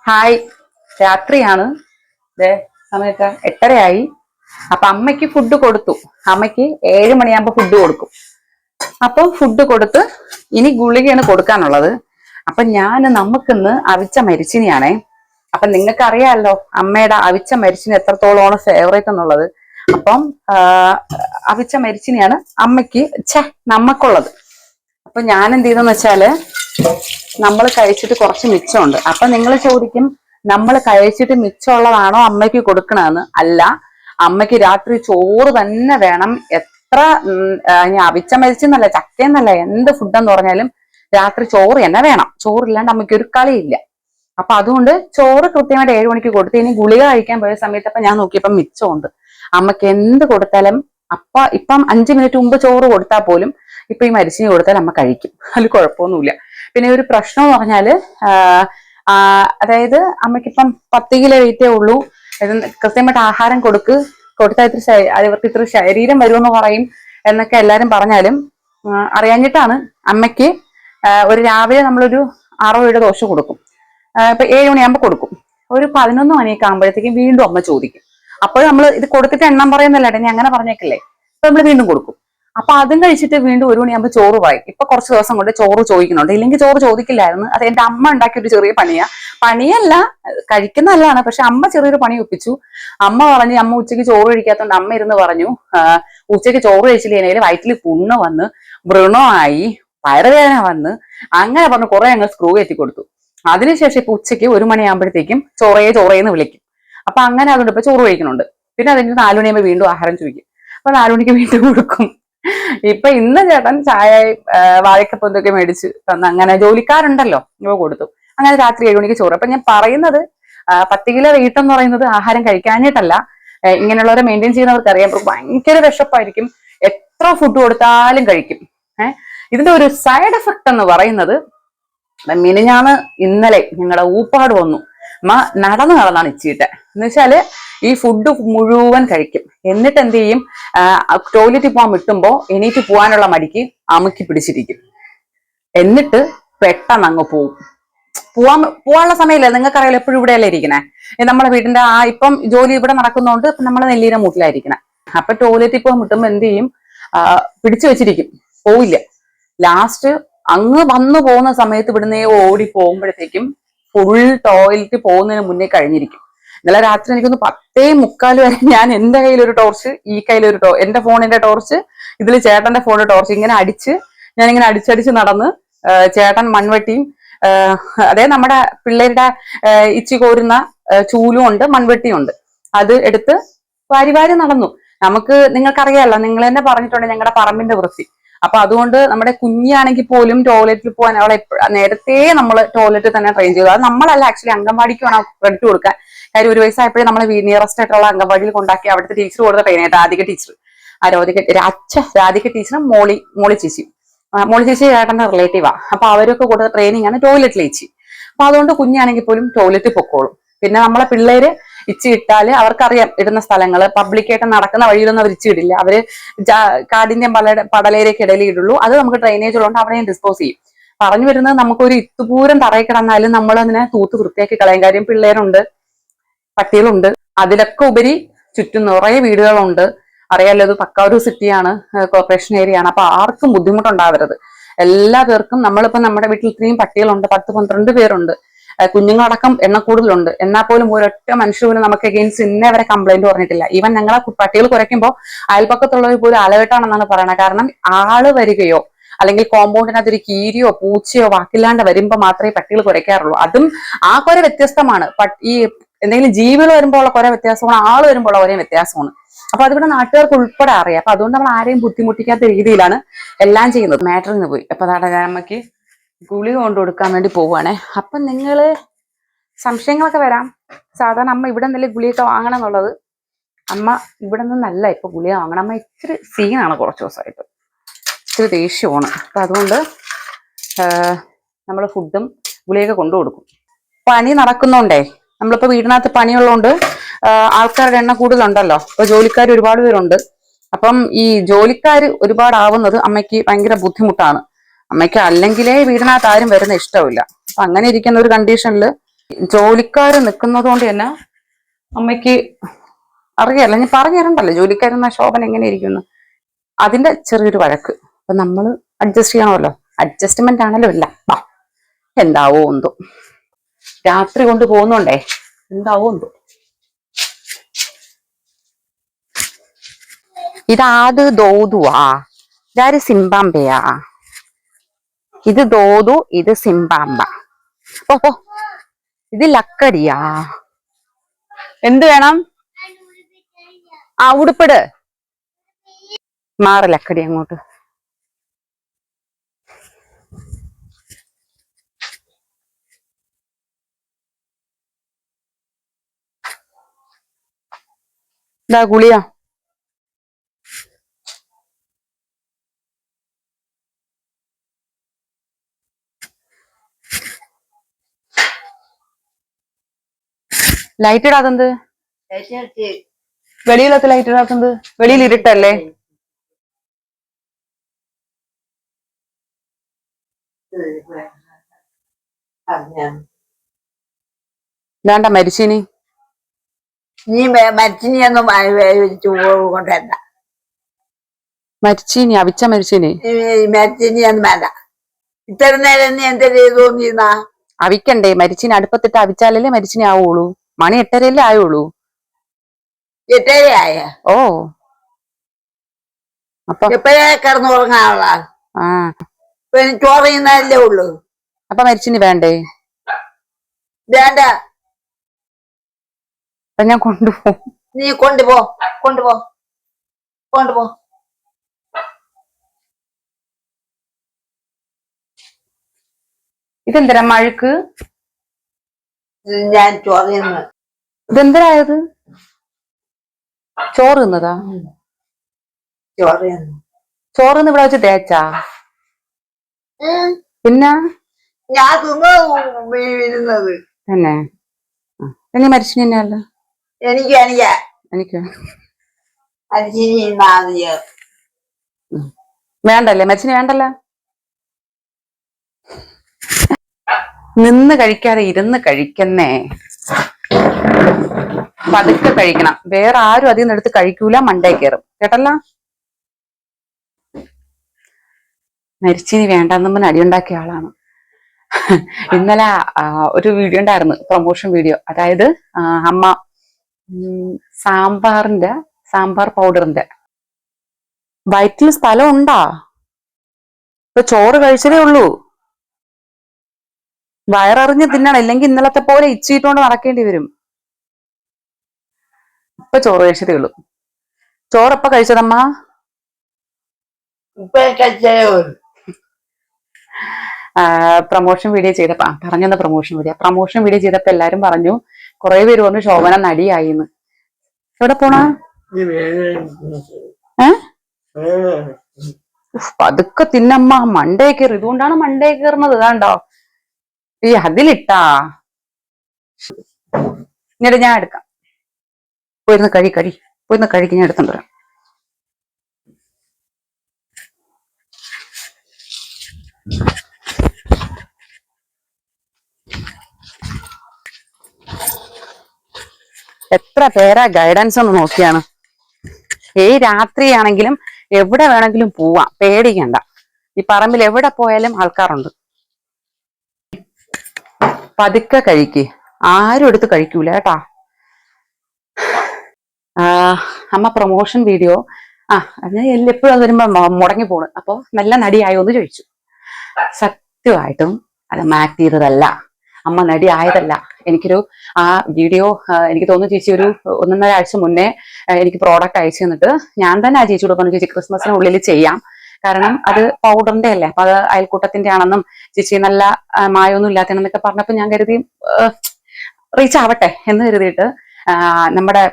Hi, രാത്രിയാണ്. ദേ സമയത്ത് 8:30 ആയി. അപ്പൊ അമ്മയ്ക്ക് ഫുഡ് കൊടുത്തു. അമ്മയ്ക്ക് 7 മണിയാകുമ്പോ ഫുഡ് കൊടുക്കും. അപ്പൊ ഫുഡ് കൊടുത്ത് ഇനി ഗുളികയാണ് കൊടുക്കാനുള്ളത്. അപ്പൊ നമുക്കിന്ന് അവിച്ച മരിച്ചിനിയാണേ. അപ്പൊ നിങ്ങൾക്ക് അറിയാമല്ലോ അമ്മയുടെ അവിച്ച മരിച്ചിനി എത്രത്തോളമാണ് ഫേവറേറ്റ് എന്നുള്ളത്. അപ്പം അവിച്ച മരിച്ചിനിയാണ് അമ്മയ്ക്ക് നമ്മക്കുള്ളത്. അപ്പൊ ഞാൻ എന്ത് ചെയ്തെന്ന് വെച്ചാല്, നമ്മൾ കഴിച്ചിട്ട് കുറച്ച് മിച്ചമുണ്ട്. അപ്പൊ നിങ്ങൾ ചോദിക്കും, നമ്മൾ കഴിച്ചിട്ട് മിച്ചമുള്ളതാണോ അമ്മയ്ക്ക് കൊടുക്കണമെന്ന്? അല്ല, അമ്മയ്ക്ക് രാത്രി ചോറ് തന്നെ വേണം. എത്ര ഇനി അവിച്ച മരിച്ചെന്നല്ല, ചക്കയെന്നല്ല, എന്ത് ഫുഡെന്ന് പറഞ്ഞാലും രാത്രി ചോറ് തന്നെ വേണം. ചോറില്ലാണ്ട് അമ്മയ്ക്ക് ഒരു കളിയില്ല. അപ്പൊ അതുകൊണ്ട് ചോറ് കൃത്യമായിട്ട് 7 മണിക്ക് കൊടുത്ത് ഇനി ഗുളിക കഴിക്കാൻ പോയ സമയത്ത് അപ്പൊ ഞാൻ നോക്കിയപ്പോ മിച്ചമുണ്ട്. അമ്മയ്ക്ക് എന്ത് കൊടുത്താലും ഇപ്പം 5 മിനിറ്റ് മുമ്പ് ചോറ് കൊടുത്താൽ പോലും ഇപ്പൊ ഈ മരിച്ചിനി കൊടുത്താൽ അമ്മ കഴിക്കും. അതിൽ കുഴപ്പമൊന്നുമില്ല. പിന്നെ ഒരു പ്രശ്നം എന്ന് പറഞ്ഞാല് അതായത് അമ്മയ്ക്കിപ്പം 10 കിലോ വെയിറ്റേ ഉള്ളൂ. കൃത്യമായിട്ട് ആഹാരം കൊടുത്താൽ അവർക്ക് ഇത്ര ശരീരം വരുമെന്ന് പറയും എന്നൊക്കെ എല്ലാരും പറഞ്ഞാലും അറിയാഞ്ഞിട്ടാണ്. അമ്മയ്ക്ക് ഒരു രാവിലെ നമ്മളൊരു 6-7 ദോശ കൊടുക്കും. ഇപ്പൊ 7 മണിയാകുമ്പോൾ കൊടുക്കും. ഒരു 11 മണിയൊക്കെ ആകുമ്പോഴത്തേക്കും വീണ്ടും അമ്മ ചോദിക്കും. അപ്പോൾ നമ്മൾ ഇത് കൊടുത്തിട്ട് എണ്ണം പറയുന്നല്ലേ, ഞാൻ അങ്ങനെ പറഞ്ഞേക്കല്ലേ. അപ്പൊ നമ്മൾ വീണ്ടും കൊടുക്കും. അപ്പൊ അതും കഴിച്ചിട്ട് വീണ്ടും 1 മണിയാകുമ്പോൾ ചോറ് വായി. ഇപ്പൊ കുറച്ച് ദിവസം കൊണ്ട് ചോറ് ചോദിക്കുന്നുണ്ട്. ഇല്ലെങ്കിൽ ചോറ് ചോദിക്കില്ലായിരുന്നു. അത് എന്റെ അമ്മ ഉണ്ടാക്കിയ ഒരു ചെറിയ പണിയല്ല, കഴിക്കുന്ന നല്ലതാണ്. പക്ഷെ അമ്മ ചെറിയൊരു പണി ഒപ്പിച്ചു. അമ്മ പറഞ്ഞു, അമ്മ ഉച്ചയ്ക്ക് ചോറ് കഴിക്കാത്തതുകൊണ്ട് അമ്മ ഇരുന്ന് പറഞ്ഞു, ഉച്ചയ്ക്ക് ചോറ് കഴിച്ചില്ലെങ്കിൽ വയറ്റിൽ പുണ്ണ് വന്ന് വ്രണമായി വയറുവേദന വന്ന്, അങ്ങനെ പറഞ്ഞു കുറെ അങ്ങ് സ്ക്രൂ കയറ്റി കൊടുത്തു. അതിനുശേഷം ഇപ്പൊ ഉച്ചയ്ക്ക് 1 മണിയാകുമ്പോഴത്തേക്കും ചോറേന്ന് വിളിക്കും. അപ്പൊ അങ്ങനെ അതുകൊണ്ട് ഇപ്പൊ ചോറ് കഴിക്കുന്നുണ്ട്. പിന്നെ അതിന് 4 മണിയാകുമ്പോൾ വീണ്ടും ആഹാരം ചോദിക്കും. അപ്പൊ 4 മണിക്ക് വീണ്ടും കൊടുക്കും. ഇപ്പൊ ഇന്ന് ചേട്ടൻ ചായ വാഴക്കപ്പം എന്തൊക്കെ മേടിച്ച് തന്ന്, അങ്ങനെ ജോലിക്കാരുണ്ടല്ലോ ഇവ കൊടുത്തു. അങ്ങനെ രാത്രി 7 മണിക്ക് ചോറ്. അപ്പൊ ഞാൻ പറയുന്നത് 10 കിലോ വെയിറ്റ് എന്ന് പറയുന്നത് ആഹാരം കഴിക്കാനായിട്ടല്ല. ഇങ്ങനെയുള്ളവരെ മെയിൻറ്റെയിൻ ചെയ്യുന്നവർക്ക് അറിയാം, ഭയങ്കര വിശപ്പായിരിക്കും. എത്ര ഫുഡ് കൊടുത്താലും കഴിക്കും. ഇതിന്റെ ഒരു സൈഡ് എഫക്ട് എന്ന് പറയുന്നത്, ഇന്നലെ ഞങ്ങളുടെ ഊപ്പാട് വന്നു. നടന്നാണ് ഇച്ചിട്ട് എന്ന് വെച്ചാല് ഈ ഫുഡ് മുഴുവൻ കഴിക്കും. എന്നിട്ട് എന്ത് ചെയ്യും, ടോയ്ലറ്റിൽ പോകാൻ വിട്ടുമ്പോ എണീറ്റ് പോകാനുള്ള മടിക്ക് അമുക്കി പിടിച്ചിരിക്കും. എന്നിട്ട് പെട്ടെന്ന് അങ്ങ് പോവാനുള്ള സമയമില്ല. നിങ്ങൾക്കറിയാലോ, എപ്പോഴും ഇവിടെയല്ലേ ഇരിക്കണേ. നമ്മളെ വീടിന്റെ ഇപ്പം ജോലി ഇവിടെ നടക്കുന്നതുകൊണ്ട് നമ്മളെ നെല്ലീര മൂട്ടിലായിരിക്കണേ. അപ്പൊ ടോയ്ലറ്റിൽ പോകാൻ വിട്ടുമ്പോ എന്ത് ചെയ്യും, പിടിച്ചു വെച്ചിരിക്കും, പോവില്ല. ലാസ്റ്റ് അങ്ങ് വന്നു പോകുന്ന സമയത്ത് ഇവിടുന്ന് ഓടി പോകുമ്പോഴത്തേക്കും ഫുൾ ടോയ്ലറ്റ് പോകുന്നതിന് മുന്നേ കഴിഞ്ഞിരിക്കും. ഇന്നലെ രാത്രി എനിക്കൊന്ന് 10:45 വരെ ഞാൻ എന്റെ കയ്യിലൊരു ടോർച്ച്, ഈ കയ്യിലൊരു എന്റെ ഫോണിന്റെ ടോർച്ച്, ഇതിൽ ചേട്ടന്റെ ഫോണിന്റെ ടോർച്ച്, ഇങ്ങനെ ഞാനിങ്ങനെ അടിച്ചടിച്ച് നടന്ന്, ചേട്ടൻ മൺവെട്ടിയും അതേ നമ്മുടെ പിള്ളേരുടെ ഇച്ചി കോരുന്ന ചൂലും ഉണ്ട്, മൺവെട്ടിയും ഉണ്ട്. അത് എടുത്ത് വാരി നടന്നു. നിങ്ങൾക്കറിയാലോ, നിങ്ങൾ തന്നെ പറഞ്ഞിട്ടുണ്ട് ഞങ്ങളുടെ പറമ്പിന്റെ വൃത്തി. അപ്പൊ അതുകൊണ്ട് നമ്മുടെ കുഞ്ഞാണെങ്കിൽ പോലും ടോയ്ലറ്റിൽ പോകാൻ അവളെ നേരത്തെ നമ്മൾ ടോയ്ലറ്റിൽ തന്നെ ട്രെയിൻ ചെയ്തു. അത് നമ്മളല്ല, ആക്ച്വലി അംഗൻവാടിക്ക് വേണം ക്രെഡിറ്റ് കൊടുക്കാൻ. കാര്യം 1 വയസ്സായപ്പോഴേ നമ്മളെ നിയറസ്റ്റ് ആയിട്ടുള്ള അംഗൻവാടിയിൽ കൊണ്ടാക്കി അവിടുത്തെ ടീച്ചർ കൊടുത്ത ട്രെയിനായിട്ട് രാധിക ടീച്ചർ, രാധിക ടീച്ചറും മോളി ചേച്ചി ചേട്ടന്റെ റിലേറ്റീവാ. അപ്പൊ അവരൊക്കെ കൊടുത്ത ട്രെയിനിങ് ആണ് ടോയ്ലറ്റിൽ ചേച്ചി. അപ്പൊ അതുകൊണ്ട് കുഞ്ഞാണെങ്കിൽ പോലും ടോയ്ലറ്റിൽ പൊക്കോളും. പിന്നെ നമ്മളെ പിള്ളേര് ഇച്ചി ഇട്ടാല് അവർക്കറിയാം ഇടുന്ന സ്ഥലങ്ങള്. പബ്ലിക്കായിട്ട് നടക്കുന്ന വഴിയിലൊന്നും അവർ ഇച്ചി ഇടില്ല. അവര് കാടിന്റെയും പടലേരൊക്കെ ഇടയിൽ ഇടുള്ളൂ. അത് നമുക്ക് ഡ്രൈനേജ് ഉള്ളതുകൊണ്ട് അവിടെയും ഡിസ്പോസ് ചെയ്യും. പറഞ്ഞു വരുന്നത്, നമുക്കൊരു ഇത്തുപൂരം തറയിൽ കിടന്നാലും നമ്മൾ അതിനെ തൂത്ത് വൃത്തിയാക്കി കളയും. കാര്യം പിള്ളേരുണ്ട്, പട്ടികളുണ്ട്. അതിലൊക്കെ ഉപരി ചുറ്റും നിറയെ വീടുകളുണ്ട്. അറിയാലോ, അത് പക്ക ഒരു സിറ്റിയാണ്, കോർപ്പറേഷൻ ഏരിയ ആണ്. അപ്പൊ ആർക്കും ബുദ്ധിമുട്ടുണ്ടാവരുത്. എല്ലാ പേർക്കും, നമ്മളിപ്പോ നമ്മുടെ വീട്ടിൽ ഇത്രയും പട്ടികളുണ്ട്, 10-12 പേരുണ്ട്, കുഞ്ഞുങ്ങളടക്കം കൂടുതലുണ്ട്. എന്നാൽ പോലും ഒരൊറ്റ മനുഷ്യ പോലും നമുക്ക് എഗെയിൻസ്റ്റ് ഇന്നേ വരെ കംപ്ലൈന്റ് പറഞ്ഞിട്ടില്ല. ഈവൻ ഞങ്ങളെ പട്ടികൾ കുരയ്ക്കുമ്പോൾ അയൽപ്പക്കത്തുള്ളവർ പോലും അലവട്ടാണെന്നാണ് പറയണത്. കാരണം ആള് വരികയോ അല്ലെങ്കിൽ കോമ്പൗണ്ടിനകത്ത് ഒരു കീരിയോ പൂച്ചയോ വാക്കില്ലാണ്ട് വരുമ്പോ മാത്രമേ പട്ടികൾ കുരയ്ക്കാറുള്ളൂ. അതും ആ കുര വ്യത്യസ്തമാണ്. ഈ എന്തെങ്കിലും ജീവികൾ വരുമ്പോൾ ഉള്ള കുറെ വ്യത്യാസമാണ്, ആള് വരുമ്പോൾ ഉള്ള കുറെ വ്യത്യാസമാണ്. അപ്പൊ അതിവിടെ നാട്ടുകാർക്ക് ഉൾപ്പെടെ അറിയാം. അപ്പൊ അതുകൊണ്ട് നമ്മൾ ആരെയും ബുദ്ധിമുട്ടിക്കാത്ത രീതിയിലാണ് എല്ലാം ചെയ്യുന്നത്. മാറ്ററിന് പോയി. അപ്പൊ അമ്മയ്ക്ക് ഗുളിക കൊണ്ടു കൊടുക്കാൻ വേണ്ടി പോവുകയാണെ. അപ്പൊ നിങ്ങള് സംശയങ്ങളൊക്കെ വരാം. സാധാരണ അമ്മ ഇവിടെ നിന്നല്ലേ ഗുളിയൊക്കെ വാങ്ങണം എന്നുള്ളത്. അമ്മ ഇവിടെ നിന്നല്ല ഇപ്പൊ ഗുളിക വാങ്ങണം. അമ്മ ഇച്ചിരി സീനാണ്, കുറച്ച് ദിവസമായിട്ട് ഇച്ചിരി ദേഷ്യമാണ്. അപ്പൊ അതുകൊണ്ട് നമ്മൾ ഫുഡും ഗുളിയൊക്കെ കൊണ്ടു കൊടുക്കും. പണി നടക്കുന്നോണ്ടേ, നമ്മളിപ്പോ വീടിനകത്ത് പണിയുള്ളതുകൊണ്ട് ആൾക്കാരുടെ എണ്ണം കൂടുതലുണ്ടല്ലോ. ഇപ്പൊ ജോലിക്കാർ ഒരുപാട് പേരുണ്ട്. അപ്പം ഈ ജോലിക്കാർ ഒരുപാടാവുന്നത് അമ്മയ്ക്ക് ഭയങ്കര ബുദ്ധിമുട്ടാണ്. അമ്മയ്ക്ക് അല്ലെങ്കിലേ വീടിനകത്ത് ആരും വരുന്ന ഇഷ്ടമില്ല. അപ്പൊ അങ്ങനെ ഇരിക്കുന്ന ഒരു കണ്ടീഷനിൽ ജോലിക്കാര് നിൽക്കുന്നത് കൊണ്ട് തന്നെ അമ്മയ്ക്ക് അറിയാലോ, ഞാൻ പറഞ്ഞു തരണ്ടല്ലോ ജോലിക്കാരെന്ന ശോഭന എങ്ങനെ ഇരിക്കുന്നു. അതിന്റെ ചെറിയൊരു വഴക്ക്. അപ്പൊ നമ്മള് അഡ്ജസ്റ്റ് ചെയ്യണമല്ലോ. അഡ്ജസ്റ്റ്മെന്റ് ആണല്ലോ ഇല്ല. എന്താവോ എന്തോ രാത്രി കൊണ്ട് പോകുന്നുണ്ടേ, എന്താവോ എന്തോ. ഇതാത് ദോതുവാ, ഇതാര് സിംബാമ്പയാ. ഇത് ദോതു, ഇത് സിംബാമ്പ. ഓഹോ, ഇത് ലക്കടിയാ. എന്ത് വേണം? ആ ഉടുപ്പിട്. മാറ് ലക്കടി അങ്ങോട്ട്. ഇതാ ഗുളിയ. Light ഇടാത്തത് വെളിയിലൊക്കെ light ഇടാത്തത്? വെളിയിൽ ഇരുട്ടല്ലേ? വേണ്ട മരിച്ചിനി. നീ മരിച്ചിനിയൊന്നും കൊണ്ടുവരണ്ട. മരിച്ചീനി, അവിച്ച മരിച്ചീനി. മരിച്ചിനിയൊന്നും വേണ്ട. ഇത്ര നേരം നീ എന്താ ചെയ്തോന്നിരുന്ന? അവിക്കണ്ടേ? മരിച്ചിനി അടുപ്പത്തിട്ട് അവിച്ചാലല്ലേ മരിച്ചിനി ആവുള്ളൂ. മണി 8:30 ആയുള്ളൂ. 8:30 ഓ, അപ്പൊ എപ്പോഴേ കിടന്നു ഉറങ്ങാനുള്ള? ആ, ചോറിയുന്നല്ലേ ഉള്ളു. അപ്പൊ മരിച്ചിനി വേണ്ടേ? വേണ്ട. അപ്പൊ ഞാൻ കൊണ്ടുപോകും. നീ കൊണ്ടുപോ, കൊണ്ടുപോ, കൊണ്ടുപോ. ഇതെന്തരാ മഴുക്ക്? ഞാൻ ചോറിയുന്നു. ഇതെന്തരായത്? ചോറ് തിന്നതാ? ചോറിയുന്നു. ചോറിന്ന് ഇവിടെ വെച്ച് തേച്ചാ? പിന്നെ ഞാൻ തിന്നത് തന്നെ. ഇനി മരിച്ചിനി തന്നെയല്ല. എനിക്ക് വേണ്ടല്ലേ? മരിച്ചിനി വേണ്ടല്ലോ. നിന്ന് കഴിക്കാതെ ഇരുന്ന് കഴിക്കുന്നേ. പതുക്കെ കഴിക്കണം. വേറെ ആരും അതിൽ നിന്ന് എടുത്ത് കഴിക്കൂല, മണ്ടേ കയറും. കേട്ടല്ല? മരിച്ചിനി വേണ്ടെന്നും അടിയുണ്ടാക്കിയ ആളാണ്. ഇന്നലെ ഒരു വീഡിയോ ഉണ്ടായിരുന്നു, പ്രൊമോഷൻ വീഡിയോ. അതായത് അമ്മ സാമ്പാർ പൗഡറിന്റെ. വയറ്റിൽ സ്ഥലം ഉണ്ടാ? ഇപ്പൊ ചോറ് കഴിച്ചതേ ഉള്ളൂ. വയററിഞ്ഞ് തിന്നണം, ഇല്ലെങ്കിൽ ഇന്നലത്തെ പോലെ ഇച്ചിട്ടുകൊണ്ട് നടക്കേണ്ടി വരും. ഇപ്പൊ ചോറ് കഴിച്ചതേ ഉള്ളൂ. ചോറെപ്പ കഴിച്ചതമ്മ? പ്രൊമോഷൻ വീഡിയോ ചെയ്തപ്പോ പറഞ്ഞെന്ന പ്രൊമോഷൻ വീഡിയോ ചെയ്തപ്പോ എല്ലാരും പറഞ്ഞു, കുറെ പേര് പറഞ്ഞു ശോഭന നടിയായിന്ന്. എവിടെ പോണ? പതുക്കെ തിന്നമ്മ, മണ്ടേ കയറി. ഇതുകൊണ്ടാണ് മണ്ടേ കയറുന്നത്. ഇതാണ്ടോ ഈ അതിലിട്ടാ. എന്നിട്ട് ഞാൻ എടുക്കാം. പോയിരുന്ന് പോയിരുന്ന് കഴിക്ക്, ഞാൻ എടുത്തോണ്ട് വരാം. എത്ര പേരാ ഗൈഡൻസ് ഒന്ന് നോക്കിയാണ്. രാത്രിയാണെങ്കിലും എവിടെ വേണമെങ്കിലും പോവാം, പേടിക്കണ്ട. ഈ പറമ്പിൽ എവിടെ പോയാലും ആൾക്കാരുണ്ട്. പതുക്കെ കഴിക്ക്, ആരും എടുത്ത് കഴിക്കൂല കേട്ടാ. അമ്മ പ്രൊമോഷൻ വീഡിയോ ഞാൻ എപ്പോഴും അത് വരുമ്പോ മുടങ്ങി പോണ്. അപ്പൊ നല്ല നടിയായോ എന്ന് ചോദിച്ചു. സത്യമായിട്ടും അത് മാക്ട് ചെയ്തതല്ല, അമ്മ നടി ആയതല്ല. എനിക്കൊരു വീഡിയോ എനിക്ക് തോന്നുന്നു ചേച്ചി ഒരു 1.5 ആഴ്ച മുന്നേ എനിക്ക് പ്രോഡക്റ്റ് അയച്ചു തന്നിട്ട് ഞാൻ തന്നെ ആ ചേച്ചിയോട് പറഞ്ഞു, ചേച്ചി ക്രിസ്മസിനുള്ളിൽ ചെയ്യാം, കാരണം അത് പൗഡറിന്റെ അല്ലേ, അപ്പൊ അത് അയൽക്കൂട്ടത്തിന്റെ ആണെന്നും ചേച്ചി നല്ല മായൊന്നും ഇല്ലാത്തതെന്നൊക്കെ പറഞ്ഞപ്പോ ഞാൻ കരുതി റീച്ച് ആവട്ടെ എന്ന് കരുതിയിട്ട് നമ്മുടെ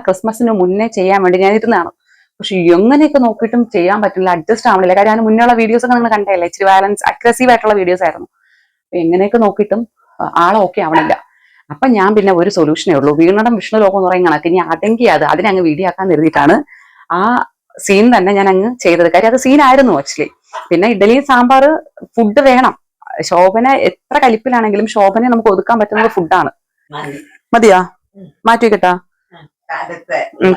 ക്രിസ്മസിന് മുന്നേ ചെയ്യാൻ വേണ്ടി ഞാൻ ഇരുന്നാണ്. പക്ഷെ എങ്ങനെയൊക്കെ നോക്കിയിട്ടും ചെയ്യാൻ പറ്റില്ല, അഡ്ജസ്റ്റ് ആവണില്ല. കാര്യം അതിന് മുന്നുള്ള വീഡിയോസ് ഒക്കെ നിങ്ങൾ കണ്ടല്ലേ, ഇച്ചിരി ബാലൻസ് അഗ്രസീവ് ആയിട്ടുള്ള വീഡിയോസ് ആയിരുന്നു. എങ്ങനെയൊക്കെ നോക്കിയിട്ടും ആളെ ഓക്കെ ആവണില്ല. അപ്പൊ ഞാൻ പിന്നെ ഒരു സൊല്യൂഷനേ ഉള്ളൂ, വീണടം വിഷ്ണു ലോകം എന്ന് പറയുന്ന കണക്ക് ഇനി അതെങ്കിൽ അതിനങ്ങ് വീഡിയോ ആക്കാൻ കരുതിയിട്ടാണ് ആ സീൻ തന്നെ ഞാൻ അങ്ങ് ചെയ്തത്. കാര്യം അത് സീനായിരുന്നു ആക്ച്വലി. പിന്നെ ഇഡലി സാമ്പാർ ഫുഡ് വേണം, ശോഭന എത്ര കലിപ്പിലാണെങ്കിലും ശോഭനെ നമുക്ക് ഒതുക്കാൻ പറ്റുന്ന ഫുഡാണ്. മതിയാ? മാറ്റി വെക്കട്ടാ?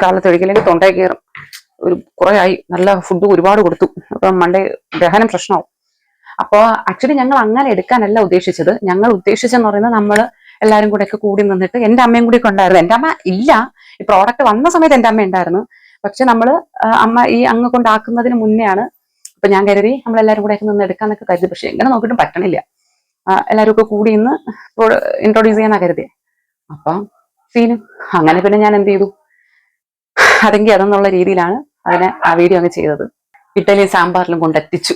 കാലത്ത് ഒഴിക്കില്ലെങ്കിൽ തൊണ്ടയിൽ കയറും. ഒരു കുറെ ആയി നല്ല ഫുഡ് ഒരുപാട് കൊടുത്തു, അപ്പൊ മണ്ടേ ദഹനം പ്രശ്നമാവും. അപ്പൊ ആക്ച്വലി ഞങ്ങൾ അങ്ങനെ എടുക്കാനല്ല ഉദ്ദേശിച്ചത്. ഞങ്ങൾ ഉദ്ദേശിച്ചെന്ന് പറയുന്നത് നമ്മള് എല്ലാരും കൂടെ ഒക്കെ കൂടി നിന്നിട്ട്, എന്റെ അമ്മയും കൂടി ഒക്കെ ഉണ്ടായിരുന്നു. എന്റെ അമ്മ ഇല്ല, ഈ പ്രോഡക്റ്റ് വന്ന സമയത്ത് എന്റെ അമ്മ ഉണ്ടായിരുന്നു. പക്ഷെ നമ്മള് അമ്മ ഈ അങ്ങ് കൊണ്ടാക്കുന്നതിന് മുന്നെയാണ്. അപ്പൊ ഞാൻ കരുതി നമ്മളെല്ലാരും കൂടെ ഒക്കെ നിന്ന് എടുക്കാന്നൊക്കെ കരുതി. പക്ഷെ എങ്ങനെ നോക്കിയിട്ടും പറ്റണില്ല. എല്ലാരും ഒക്കെ കൂടി ഇന്ന് ഇൻട്രൊഡ്യൂസ് ചെയ്യാനാ കരുതി. അപ്പൊ സീനും അങ്ങനെ പിന്നെ ഞാൻ എന്ത് ചെയ്തു, അതെങ്കിൽ അതെന്നുള്ള രീതിയിലാണ് അതിനെ ആ വീഡിയോ അങ്ങ് ചെയ്തത്. ഇഡ്ഡലിയും സാമ്പാറിലും കൊണ്ടെത്തിച്ചു.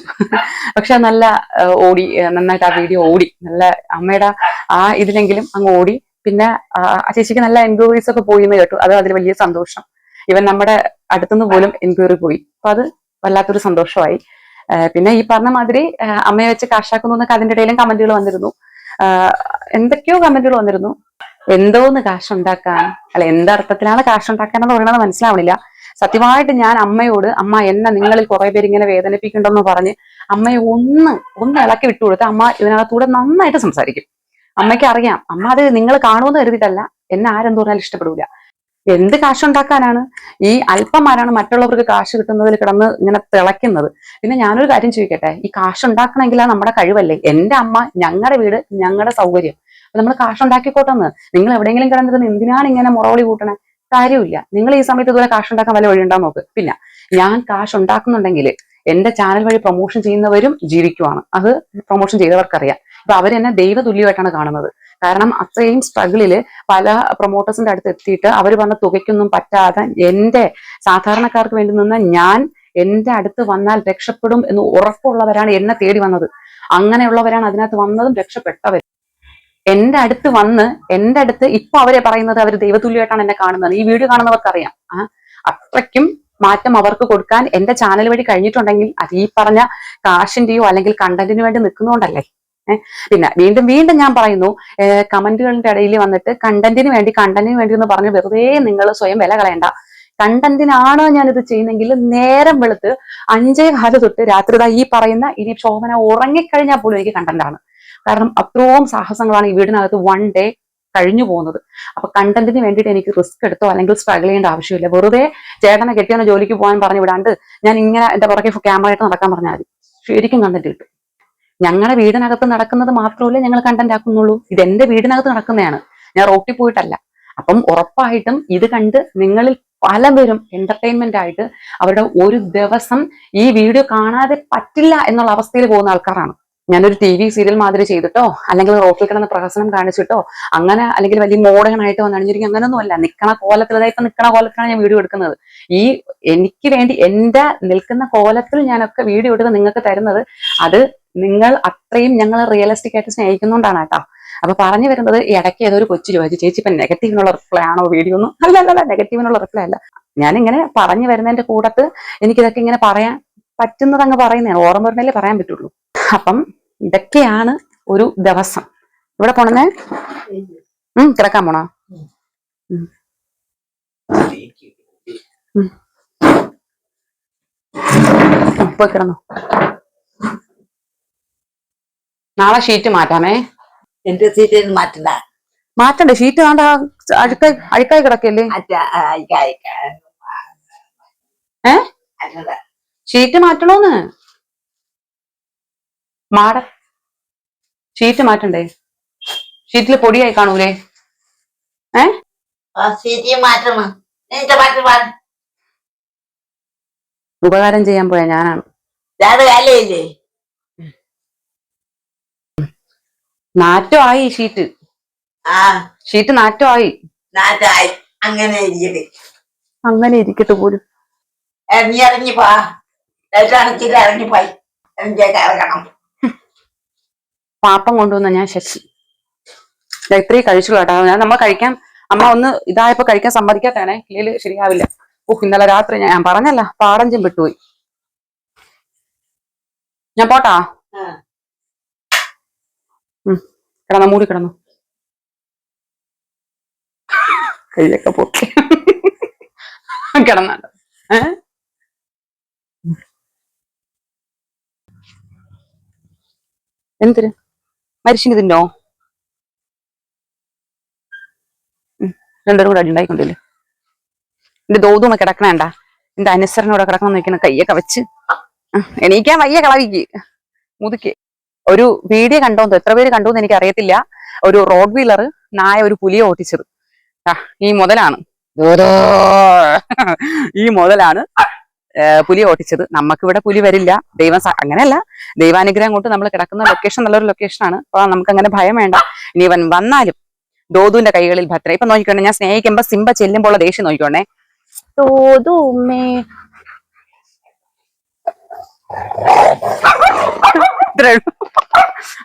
പക്ഷെ നല്ല ഓടി, നന്നായിട്ട് ആ വീഡിയോ ഓടി. നല്ല അമ്മയുടെ ആ ഇതിലെങ്കിലും അങ്ങ് ഓടി. പിന്നെ ആ ചേച്ചിക്ക് നല്ല എൻക്വയറീസ് ഒക്കെ പോയി എന്ന് കേട്ടു. അത് അതിൽ വലിയ സന്തോഷം. ഇവൻ നമ്മുടെ അടുത്തുനിന്ന് പോലും എൻക്വയറി പോയി. അപ്പൊ അത് വല്ലാത്തൊരു സന്തോഷമായി. പിന്നെ ഈ പറഞ്ഞ മാതിരി അമ്മയെ വെച്ച് കാശാക്കുന്നു എന്നൊക്കെ അതിന്റെ ഇടയിലും കമന്റുകൾ വന്നിരുന്നു. എന്തൊക്കെയോ കമന്റുകൾ വന്നിരുന്നു. എന്തോന്ന് കാശുണ്ടാക്കാൻ, അല്ല എന്തർത്ഥത്തിലാണ് കാശുണ്ടാക്കാൻ എന്ന് പറയുന്നത് മനസ്സിലാവണില്ല. സത്യമായിട്ട് ഞാൻ അമ്മയോട്, അമ്മ എന്നെ നിങ്ങളിൽ കുറെ പേര് ഇങ്ങനെ വേദനിപ്പിക്കണ്ടെന്ന് പറഞ്ഞ് അമ്മയെ ഒന്ന് ഇളക്കി വിട്ടുകൊടുത്ത് അമ്മ ഇതിനകത്തൂടെ നന്നായിട്ട് സംസാരിക്കും. അമ്മയ്ക്ക് അറിയാം, അമ്മ അത് നിങ്ങൾ കാണുമെന്ന് കരുതിയിട്ടല്ല, എന്നെ ആരെന്ത് പറഞ്ഞാലും ഇഷ്ടപ്പെടൂല. എന്ത് കാശുണ്ടാക്കാനാണ്? ഈ അല്പന്മാരാണ് മറ്റുള്ളവർക്ക് കാശ് കിട്ടുന്നതിൽ കിടന്ന് ഇങ്ങനെ തിളയ്ക്കുന്നത്. പിന്നെ ഞാനൊരു കാര്യം ചോദിക്കട്ടെ, ഈ കാശുണ്ടാക്കണമെങ്കിൽ നമ്മുടെ കഴിവല്ലേ? എന്റെ അമ്മ, ഞങ്ങളുടെ വീട്, ഞങ്ങളുടെ സൗകര്യം, അപ്പൊ നമ്മൾ കാശുണ്ടാക്കിക്കോട്ടെന്ന്. നിങ്ങൾ എവിടെയെങ്കിലും കിടന്നിരുന്ന് എന്തിനാണ് ഇങ്ങനെ മുറവിളി കൂട്ടണേ? കാര്യമില്ല. നിങ്ങൾ ഈ സമയത്ത് ഇതുപോലെ കാശുണ്ടാക്കാൻ വല്ല വഴിയുണ്ടാ നോക്ക്. പിന്നെ ഞാൻ കാശുണ്ടാക്കുന്നുണ്ടെങ്കിൽ എന്റെ ചാനൽ വഴി പ്രൊമോഷൻ ചെയ്യുന്നവരും ജീവിക്കുവാണ്. അത് പ്രൊമോഷൻ ചെയ്തവർക്കറിയാം. അപ്പൊ അവരെന്നെ ദൈവതുല്യമായിട്ടാണ് കാണുന്നത്. കാരണം അത്രയും സ്ട്രഗിളില് പല പ്രൊമോട്ടേഴ്സിന്റെ അടുത്ത് എത്തിയിട്ട് അവർ പറഞ്ഞ തുകയ്ക്കൊന്നും പറ്റാതെ എന്റെ സാധാരണക്കാർക്ക് വേണ്ടി നിന്ന് ഞാൻ എന്റെ അടുത്ത് വന്നാൽ രക്ഷപ്പെടും എന്ന് ഉറപ്പുള്ളവരാണ് എന്നെ തേടി വന്നത്. അങ്ങനെയുള്ളവരാണ് അതിനകത്ത് വന്നതും രക്ഷപ്പെട്ടവർ. എന്റെ അടുത്ത് വന്ന് എന്റെ അടുത്ത് ഇപ്പൊ അവരെ പറയുന്നത് അവർ ദൈവതുല്യമായിട്ടാണ് എന്നെ കാണുന്നത്. ഈ വീഡിയോ കാണുന്നവർക്കറിയാം. അത്രയ്ക്കും മാറ്റം അവർക്ക് കൊടുക്കാൻ എന്റെ ചാനൽ വഴി കഴിഞ്ഞിട്ടുണ്ടെങ്കിൽ അത് ഈ പറഞ്ഞ കാശിന്റെയോ അല്ലെങ്കിൽ കണ്ടന്റിന് വേണ്ടി നിൽക്കുന്നതുകൊണ്ടല്ലേ. പിന്നെ വീണ്ടും വീണ്ടും ഞാൻ പറയുന്നു, കമന്റുകളുടെ ഇടയിൽ വന്നിട്ട് കണ്ടന്റിന് വേണ്ടി എന്ന് പറഞ്ഞ് വെറുതെ നിങ്ങൾ സ്വയം വില കളയണ്ട. കണ്ടന്റിനാണ് ഞാൻ ഇത് ചെയ്യുന്നെങ്കിൽ നേരം വെളുത്ത് 5:15 തൊട്ട് രാത്രി ഈ പറയുന്ന ഇനി ശോഭന ഉറങ്ങിക്കഴിഞ്ഞാൽ പോലും എനിക്ക് കണ്ടന്റാണ്. കാരണം അത്രയും സാഹസങ്ങളാണ് ഈ വീടിനകത്ത് വൺ ഡേ കഴിഞ്ഞു പോകുന്നത്. അപ്പൊ കണ്ടന്റിന് വേണ്ടിയിട്ട് എനിക്ക് റിസ്ക് എടുത്തോ അല്ലെങ്കിൽ സ്ട്രഗിൾ ചെയ്യേണ്ട ആവശ്യമില്ല. വെറുതെ ചേട്ടനെ കെട്ടിയാണ് ജോലിക്ക് പോകാൻ പറഞ്ഞു വിടാണ്ട് ഞാൻ ഇങ്ങനെ എന്റെ പുറകെ ക്യാമറ ആയിട്ട് നടക്കാൻ പറഞ്ഞാൽ മതി, ശരിക്കും കണ്ടന്റ് കിട്ടും. ഞങ്ങളുടെ വീടിനകത്ത് നടക്കുന്നത് മാത്രമല്ലേ ഞങ്ങൾ കണ്ടന്റ് ആക്കുന്നുള്ളൂ. ഇത് എന്റെ വീടിനകത്ത് നടക്കുന്നതാണ്, ഞാൻ റോട്ടിൽ പോയിട്ടല്ല. അപ്പം ഉറപ്പായിട്ടും ഇത് കണ്ട് നിങ്ങളിൽ പലവരും എന്റർടൈൻമെന്റ് ആയിട്ട് അവരുടെ ഒരു ദിവസം ഈ വീഡിയോ കാണാതെ പറ്റില്ല എന്നുള്ള അവസ്ഥയിൽ പോകുന്ന ആൾക്കാരാണ്. ഞാനൊരു TV സീരിയൽ മാതിരി ചെയ്തിട്ടോ അല്ലെങ്കിൽ റോട്ടിൽ കിടന്ന് പ്രഹസനം കാണിച്ചിട്ടോ അങ്ങനെ അല്ലെങ്കിൽ വലിയ മോഡേൺ ആയിട്ട് വന്നണിഞ്ഞിരിക്കും അങ്ങനൊന്നും അല്ല. നിൽക്കണ കോലത്തിൽ, അതായത് ഇപ്പൊ നിൽക്കണ കോലത്തിലാണ് ഞാൻ വീഡിയോ എടുക്കുന്നത്. ഈ എനിക്ക് വേണ്ടി എന്റെ നിൽക്കുന്ന കോലത്തിൽ ഞാനൊക്കെ വീഡിയോ എടുത്ത് നിങ്ങൾക്ക് തരുന്നത് അത് നിങ്ങൾ അത്രയും ഞങ്ങൾ റിയലിസ്റ്റിക് ആയിട്ട് സ്നേഹിക്കുന്നുകൊണ്ടാണ് കേട്ടോ. അപ്പൊ പറഞ്ഞു വരുന്നത്, ഈ ഇടയ്ക്ക് ഏതൊരു കൊച്ചു ചോദിച്ചു, ചേച്ചി ഇപ്പൊ നെഗറ്റീവിനുള്ള റിപ്ലൈ ആണോ വീഡിയോ ഒന്നും? അല്ല, നെഗറ്റീവിനുള്ള റിപ്ലൈ അല്ല. ഞാനിങ്ങനെ പറഞ്ഞു വരുന്നതിന്റെ കൂടത്ത് എനിക്കിതൊക്കെ ഇങ്ങനെ പറയാൻ പറ്റുന്നത് അങ്ങ് പറയുന്നതാണ്. ഓർമ്മ വരുന്നല്ലേ പറയാൻ പറ്റുള്ളൂ. അപ്പം ഇതൊക്കെയാണ് ഒരു ദിവസം. ഇവിടെ പോണേ കിടക്കാൻ പോണോ? പോയി കിടന്നോ. നാളെ ഷീറ്റ് മാറ്റാമേ. എന്റെ സീറ്റ് മാറ്റണ്ടേ? ഷീറ്റ് വേണ്ട, അഴുക്കായി കിടക്കല്ലേ. ഷീറ്റ് മാറ്റണോന്ന്. ഷീറ്റ് മാറ്റണ്ടേ? ഷീറ്റില് പൊടിയായി കാണൂലേ? ഉപകാരം ചെയ്യാൻ പോയാ ഞാനാണ്. നാറ്റമായി ഷീറ്റ് നാറ്റമായി. അങ്ങനെ ഇരിക്കട്ടെ പോലും. പാപ്പം കൊണ്ടുവന്ന ഞാൻ ശശി ഇത്രയും കഴിച്ചു കേട്ടോ. നമ്മൾ കഴിക്കാൻ അമ്മ ഒന്ന് ഇതായപ്പോ കഴിക്കാൻ സമ്മതിക്കാത്തേ, ഇല്ലെങ്കിൽ ശരിയാവില്ല. ഇന്നലെ രാത്രി ഞാൻ പറഞ്ഞല്ല, പാടഞ്ചും വിട്ടുപോയി. ഞാൻ പോട്ടാ. കിടന്നോ, മൂടി കിടന്നു. കൈയൊക്കെ പൊക്കി കിടന്നോ. എന്തിന് മരിച്ചിന് തിന്നോ? രണ്ടുപേരും കൂടെ അടി ഉണ്ടായിക്കൊണ്ടില്ലേ? എന്റെ ദോതുമ്മ കിടക്കണേണ്ട, എന്റെ അനുസരണോടെ കിടക്കണം നിൽക്കുന്ന കയ്യൊക്കെ വെച്ച് എണീക്കാൻ വയ്യ കളവിക്ക് മുതുക്കി. ഒരു വീഡിയോ കണ്ടോന്ന്, എത്ര പേര് കണ്ടോന്ന് എനിക്ക് അറിയത്തില്ല. ഒരു റോഡ് വീലർ നായ ഒരു പുലിയെ ഓട്ടിച്ചത്. ഈ മുതലാണ് ഈ മുതലാണ് പുലിയെ ഓട്ടിച്ചത്. നമുക്കിവിടെ പുലി വരില്ല, ദൈവം അങ്ങനെയല്ല, ദൈവാനുഗ്രഹം കൊണ്ട് നമ്മൾ കിടക്കുന്ന ലൊക്കേഷൻ നല്ലൊരു ലൊക്കേഷനാണ്. അപ്പൊ നമുക്ക് അങ്ങനെ ഭയം വേണ്ട. ഇനി ഇവൻ വന്നാലും ദോതുവിന്റെ കൈകളിൽ ഭദ്ര. ഇപ്പൊ നോക്കിക്കോണേ, ഞാൻ സ്നേഹിക്കുമ്പോ സിംബ ചെല്ലുമ്പോൾ ദേഷ്യം നോക്കിക്കോണേ. ദോതുമ്മേ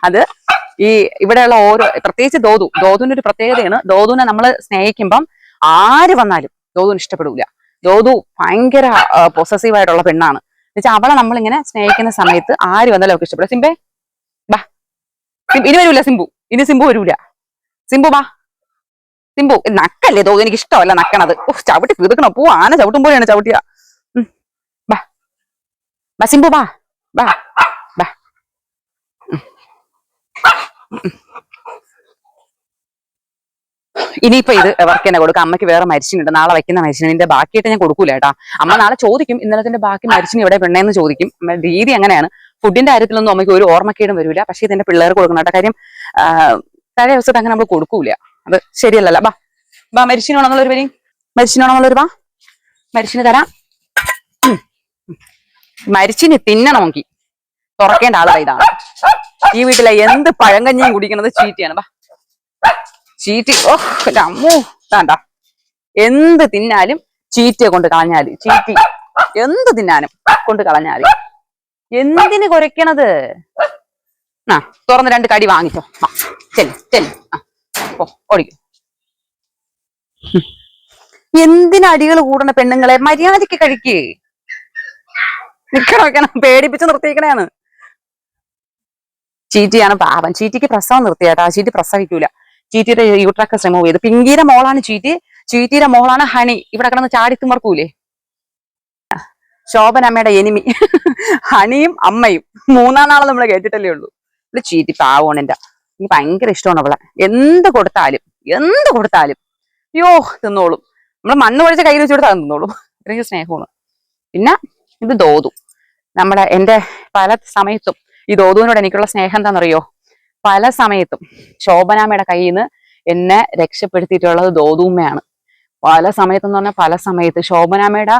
അത് ഈ ഇവിടെയുള്ള ഓരോ, പ്രത്യേകിച്ച് ദോതുവിന്റെ ഒരു പ്രത്യേകതയാണ്. ദോതുവിനെ നമ്മൾ സ്നേഹിക്കുമ്പം ആര് വന്നാലും ദോതുവിന് ഇഷ്ടപ്പെടൂല. ദോതു ഭയങ്കര പൊസസീവ് ആയിട്ടുള്ള പെണ്ണാണ്. എന്നുവെച്ചാൽ അവളെ നമ്മളിങ്ങനെ സ്നേഹിക്കുന്ന സമയത്ത് ആര് വന്നാലും അവർക്ക് ഇഷ്ടപ്പെടും. സിംബേ ബാ, ഇനി വരൂല സിംബു, ഇനി സിംബു വരൂല. സിംബു ബാ, സിംബു നക്കല്ലേ ദോതു, എനിക്ക് ഇഷ്ടമല്ല നക്കണത്. ചവിട്ടി പിതുക്കണോ, പൂ ആന ചവിട്ടുമ്പോഴാണ് ചവിട്ടിയ. ബാ ബാ സിംബു ബാ ബാ ബാ. ഇനിയിപ്പോ ഇത് വർക്ക് തന്നെ കൊടുക്കാം. അമ്മയ്ക്ക് വേറെ മരിച്ചിട്ടുണ്ട്, നാളെ വയ്ക്കുന്ന മരിച്ചിന്റെ ബാക്കിയിട്ട് ഞാൻ കൊടുക്കൂല കേട്ടാ. അമ്മ നാളെ ചോദിക്കും, ഇന്നലത്തിന്റെ ബാക്കി മരിച്ചിന് ഇവിടെ പെണ്ണേന്ന് ചോദിക്കും. രീതി അങ്ങനെയാണ്. ഫുഡിന്റെ കാര്യത്തിലൊന്നും അമ്മയ്ക്ക് ഒരു ഓർമ്മക്കേടും വരില്ല. പക്ഷെ ഇതിന്റെ പിള്ളേർ കൊടുക്കണം കേട്ടോ. കാര്യം തലേ ദിവസത്തെ അങ്ങനെ നമ്മൾ കൊടുക്കൂല, അത് ശരിയല്ലല്ലോ. ബാ ബാ, മരിച്ചിനാണെന്നുള്ളൊരു വരി, മരിച്ചിനാണെന്നുള്ളൊരു ബാ, മരിച്ചിന് തരാം. മരിച്ചിന് തിന്നണമെങ്കിൽ തുറക്കേണ്ട ആളാ ഇതാണ്. ഈ വീട്ടിലെ എന്ത് പഴങ്കഞ്ഞിയും കുടിക്കുന്നത് ചീറ്റിയാണ്. ബാ ചീറ്റി, ഓ എന്റെ അമ്മൂ വേണ്ട. എന്ത് തിന്നാലും ചീറ്റിയെ കൊണ്ട് കളഞ്ഞാല്, ചീറ്റി എന്ത് തിന്നാനും കൊണ്ട് കളഞ്ഞാല്. എന്തിന് കുരയ്ക്കണത്? ആ തുറന്ന് 2 കടി വാങ്ങിച്ചോ. ചെല്ലു ചെല്ലു, ഓ ഓടിക്കും. എന്തിനടികൾ കൂടണ പെണ്ണുങ്ങളെ, മര്യാദക്ക് കഴിക്ക്. നിക്കണം, പേടിപ്പിച്ച് നിർത്തിയേക്കണേണ്. ചീറ്റിയാണ് പാവം. ചീറ്റിക്ക് പ്രസവം നിർത്തിയാട്ടാ. ചീറ്റി പ്രസവിക്കൂല. ചീറ്റിയുടെ യൂട്രക്കസ് റിമൂവ് ചെയ്ത്. പിങ്കിയുടെ മോളാണ് ചീറ്റി, ചീറ്റിയുടെ മോളാണ് ഹണി. ഇവിടെ കിടന്ന് ചാടിത്തുമർക്കൂലേ. ശോഭനമ്മയുടെ എനിമി ഹണിയും അമ്മയും. 3-ാം നാളെ നമ്മൾ കേട്ടിട്ടല്ലേ ഉള്ളൂ. ഇവിടെ ചീറ്റി പാവമാണ്. എനിക്ക് ഭയങ്കര ഇഷ്ടമാണ് അവളെ. എന്ത് കൊടുത്താലും യോ തിന്നോളും. നമ്മൾ മണ്ണ് കുഴച്ച് കയ്യിൽ വെച്ച് കൊടുത്താൽ തിന്നോളും. അത്രയ്ക്ക് സ്നേഹമാണ്. പിന്നെ ഇത് ദോതു. എന്റെ പല സമയത്തും ഈ ദോതുവിനോട് എനിക്കുള്ള സ്നേഹം എന്താണെന്നറിയോ? പല സമയത്തും ശോഭനാമ്മയുടെ കയ്യിൽ നിന്ന് എന്നെ രക്ഷപ്പെടുത്തിയിട്ടുള്ളത് ദോതുമ്മയാണ്. പല സമയത്തെന്ന് പറഞ്ഞാൽ പല സമയത്ത് ശോഭനാമ്മയുടെ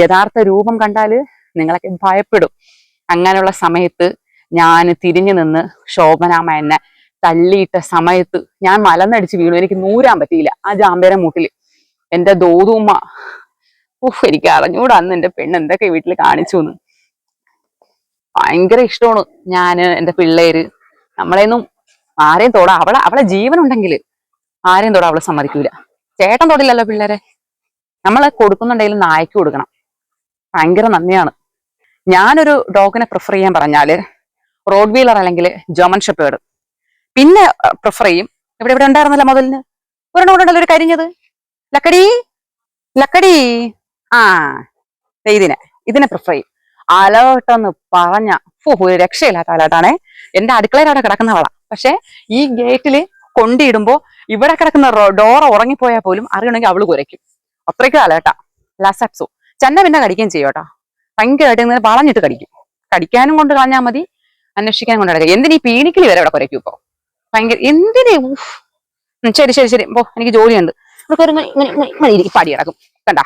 യഥാർത്ഥ രൂപം കണ്ടാല് നിങ്ങളൊക്കെ ഭയപ്പെടും. അങ്ങനെയുള്ള സമയത്ത് ഞാൻ തിരിഞ്ഞു നിന്ന് ശോഭനാമ്മ എന്നെ തള്ളിയിട്ട സമയത്ത് ഞാൻ മലന്നടിച്ച് വീണു. എനിക്ക് നൂരാൻ പറ്റിയില്ല ആ ജാമ്പേര മൂട്ടില്. എന്റെ ദോതുമ്മ, എനിക്ക് അറിഞ്ഞൂടാ അന്ന് എന്റെ പെണ്ണ് എന്തൊക്കെ വീട്ടിൽ കാണിച്ചു എന്ന്. ഭയങ്കര ഇഷ്ടമാണ്. ഞാന് എന്റെ പിള്ളേര്, നമ്മളെയൊന്നും ആരെയും തൊടാ, അവളെ ജീവനുണ്ടെങ്കിൽ ആരെയും തൊടാ അവളെ സമ്മതിക്കൂല. ചേട്ടൻ തൊടില്ലല്ലോ പിള്ളേരെ. നമ്മള് കൊടുക്കുന്നുണ്ടെങ്കിലും നായ്ക്ക് കൊടുക്കണം. ഭയങ്കര നന്ദിയാണ്. ഞാനൊരു ഡോഗിനെ പ്രിഫർ ചെയ്യാൻ പറഞ്ഞാല് റോഡ് വീലർ അല്ലെങ്കിൽ ജർമ്മൻ ഷെപ്പേർഡ്. പിന്നെ പ്രിഫർ ചെയ്യും, ഇവിടെ ഉണ്ടായിരുന്നല്ലോ മുതലിന് ഒരെണ്ണം കൂടെ ഉണ്ടല്ലോ, ഒരു കരിഞ്ഞത് ലക്കടി ലക്കടി. ആ ഇതിനെ പ്രിഫർ ചെയ്യും. അലേട്ടെന്ന് പറഞ്ഞ ഒരു രക്ഷയില്ലാത്ത അലേട്ടാണേ. എന്റെ അടുക്കളയിൽ അവിടെ കിടക്കുന്നവളാ. പക്ഷെ ഈ ഗേറ്റില് കൊണ്ടിടുമ്പോ ഇവിടെ കിടക്കുന്ന ഡോറ ഉറങ്ങിപ്പോയാൽ പോലും അറിയണമെങ്കിൽ അവള് കുരയ്ക്കും. അത്രയ്ക്കും അലേട്ടാ. ലാസാപ്സോ ചന്ന പിന്നെ കടിക്കുകയും ചെയ്യും കേട്ടോ. ഭയങ്കരമായിട്ട് ഇങ്ങനെ വളഞ്ഞിട്ട് കടിക്കും. കടിക്കാനും കൊണ്ട് കളഞ്ഞാൽ മതി, അന്വേഷിക്കാനും കൊണ്ട് കിടക്കുക. എന്തിനീ പീണിക്കിളി വരെ അവിടെ കുരയ്ക്കും ഇപ്പൊ. ഭയങ്കര എന്തിനേ. ശരി പോ, എനിക്ക് ജോലിയുണ്ട്. പടി കിടക്കും കണ്ടാ,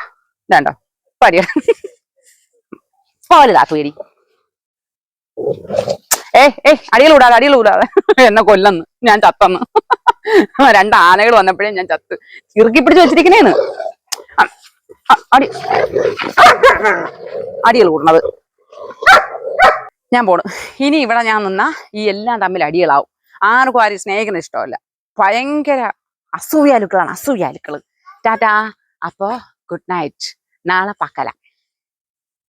ഇതാണ്ടോ പടി പാല് താക്കുവേരി. അടികൾ കൂടാതെ എന്നെ കൊല്ലെന്ന്, ഞാൻ ചത്തന്ന്. 2 ആനകൾ വന്നപ്പോഴേ ഞാൻ ചത്ത്. ഇറുക്കി പിടിച്ച് വെച്ചിരിക്കണേന്ന്. അടികൾ കൂടണത്. ഞാൻ പോണു. ഇനി ഇവിടെ ഞാൻ നിന്നാ ഈ എല്ലാം തമ്മിൽ അടികളാവും. ആരും സ്നേഹിക്കുന്ന ഇഷ്ടമല്ല. ഭയങ്കര അസൂയാലുക്കളാണ്, അസൂയാലുക്കള്. ടാറ്റാ. അപ്പോ ഗുഡ് നൈറ്റ്. നാളെ പക്കല.